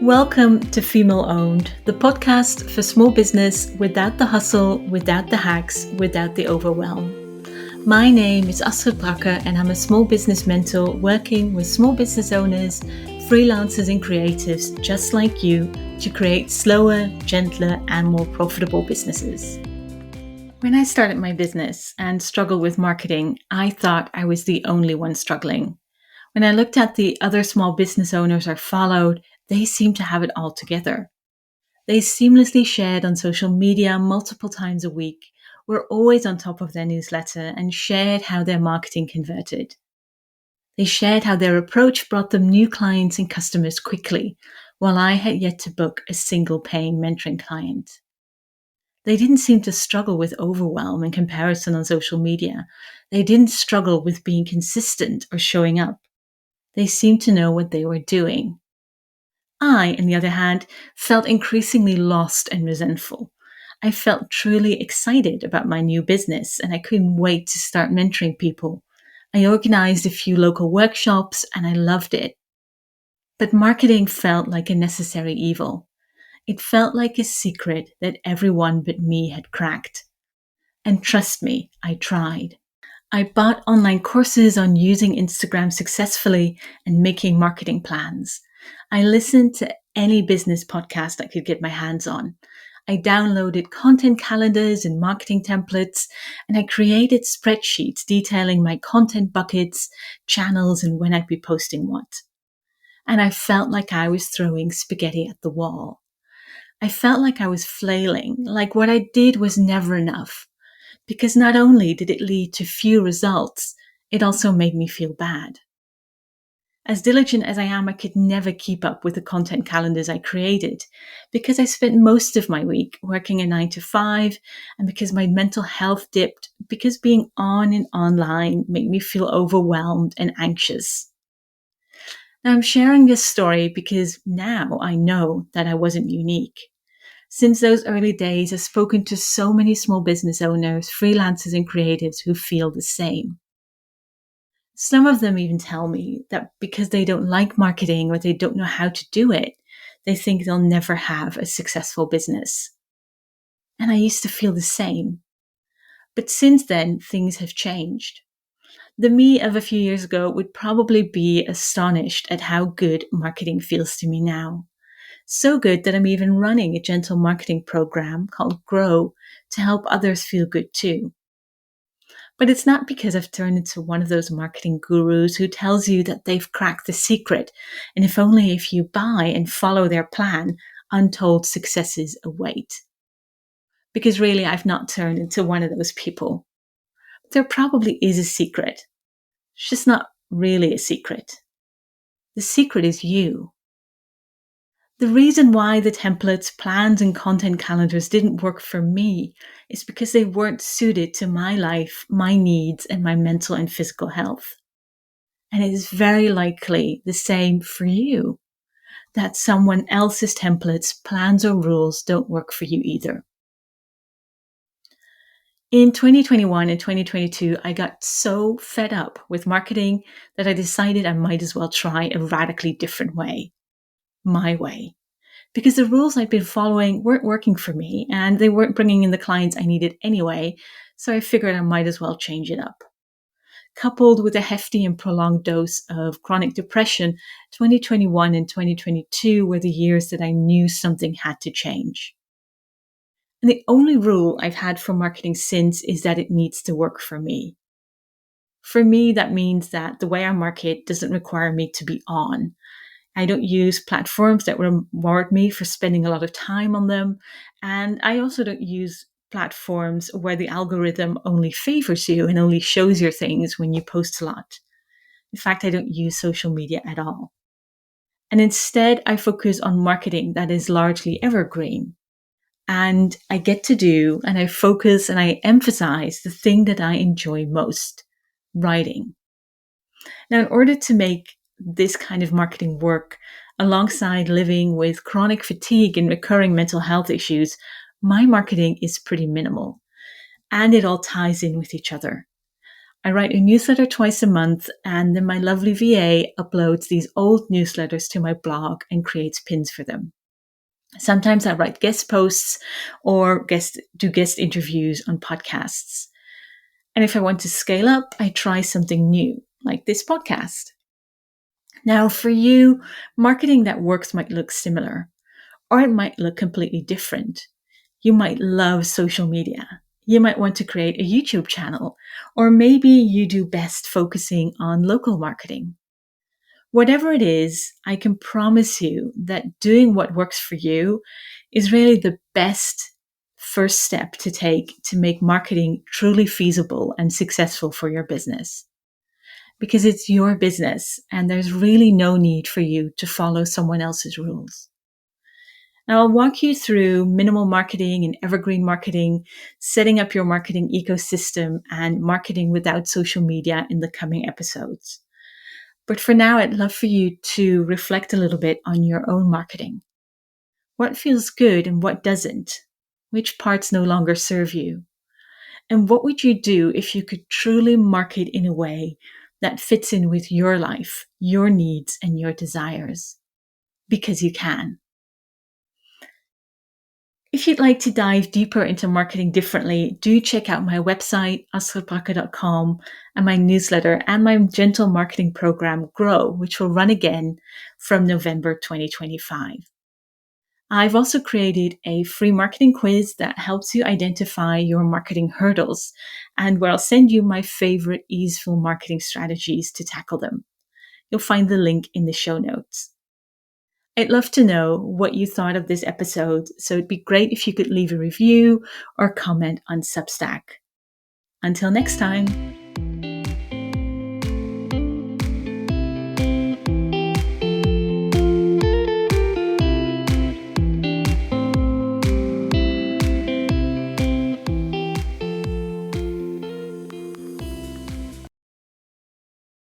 Welcome to Female Owned, the podcast for small business without the hustle, without the hacks, without the overwhelm. My name is Astrid Brakke and I'm a small business mentor working with small business owners, freelancers and creatives just like you to create slower, gentler and more profitable businesses. When I started my business and struggled with marketing, I thought I was the only one struggling. When I looked at the other small business owners I followed, they seemed to have it all together. They seamlessly shared on social media multiple times a week, were always on top of their newsletter, and shared how their marketing converted. They shared how their approach brought them new clients and customers quickly, while I had yet to book a single paying mentoring client. They didn't seem to struggle with overwhelm and comparison on social media. They didn't struggle with being consistent or showing up. They seemed to know what they were doing. I, on the other hand, felt increasingly lost and resentful. I felt truly excited about my new business and I couldn't wait to start mentoring people. I organized a few local workshops and I loved it. But marketing felt like a necessary evil. It felt like a secret that everyone but me had cracked. And trust me, I tried. I bought online courses on using Instagram successfully and making marketing plans. I listened to any business podcast I could get my hands on. I downloaded content calendars and marketing templates, and I created spreadsheets detailing my content buckets, channels, and when I'd be posting what. And I felt like I was throwing spaghetti at the wall. I felt like I was flailing, like what I did was never enough. Because not only did it lead to few results, it also made me feel bad. As diligent as I am, I could never keep up with the content calendars I created because I spent most of my week working a 9 to 5 and because my mental health dipped because being on and online made me feel overwhelmed and anxious. Now I'm sharing this story because now I know that I wasn't unique. Since those early days, I've spoken to so many small business owners, freelancers, and creatives who feel the same. Some of them even tell me that because they don't like marketing or they don't know how to do it, they think they'll never have a successful business. And I used to feel the same. But since then, things have changed. The me of a few years ago would probably be astonished at how good marketing feels to me now. So good that I'm even running a gentle marketing program called Grow to help others feel good too. But it's not because I've turned into one of those marketing gurus who tells you that they've cracked the secret, and if you buy and follow their plan, untold successes await. Because really, I've not turned into one of those people. There probably is a secret. It's just not really a secret. The secret is you. The reason why the templates, plans, and content calendars didn't work for me is because they weren't suited to my life, my needs, and my mental and physical health. And it is very likely the same for you, that someone else's templates, plans, or rules don't work for you either. In 2021 and 2022, I got so fed up with marketing that I decided I might as well try a radically different way. My way. Because the rules I'd been following weren't working for me and they weren't bringing in the clients I needed anyway, so I figured I might as well change it up. Coupled with a hefty and prolonged dose of chronic depression, 2021 and 2022 were the years that I knew something had to change. And the only rule I've had for marketing since is that it needs to work for me. For me, that means that the way I market doesn't require me to be on. I don't use platforms that reward me for spending a lot of time on them. And I also don't use platforms where the algorithm only favors you and only shows your things when you post a lot. In fact, I don't use social media at all. And instead, I focus on marketing that is largely evergreen. And I get to do, and I focus and I emphasize the thing that I enjoy most, writing. Now, in order to make this kind of marketing work alongside living with chronic fatigue and recurring mental health issues, my marketing is pretty minimal and it all ties in with each other. I write a newsletter twice a month, and then my lovely VA uploads these old newsletters to my blog and creates pins for them. Sometimes I write guest posts or do guest interviews on podcasts. And if I want to scale up, I try something new, like this podcast. Now, for you, marketing that works might look similar, or it might look completely different. You might love social media. You might want to create a YouTube channel, or maybe you do best focusing on local marketing. Whatever it is, I can promise you that doing what works for you is really the best first step to take to make marketing truly feasible and successful for your business. Because it's your business and there's really no need for you to follow someone else's rules. Now, I'll walk you through minimal marketing and evergreen marketing, setting up your marketing ecosystem, and marketing without social media in the coming episodes. But for now, I'd love for you to reflect a little bit on your own marketing. What feels good and what doesn't? Which parts no longer serve you? And what would you do if you could truly market in a way that fits in with your life, your needs, and your desires? Because you can. If you'd like to dive deeper into marketing differently, do check out my website, astridbrakke.com, and my newsletter and my gentle marketing program, Grow, which will run again from November 2025. I've also created a free marketing quiz that helps you identify your marketing hurdles and where I'll send you my favorite easeful marketing strategies to tackle them. You'll find the link in the show notes. I'd love to know what you thought of this episode, so it'd be great if you could leave a review or comment on Substack. Until next time.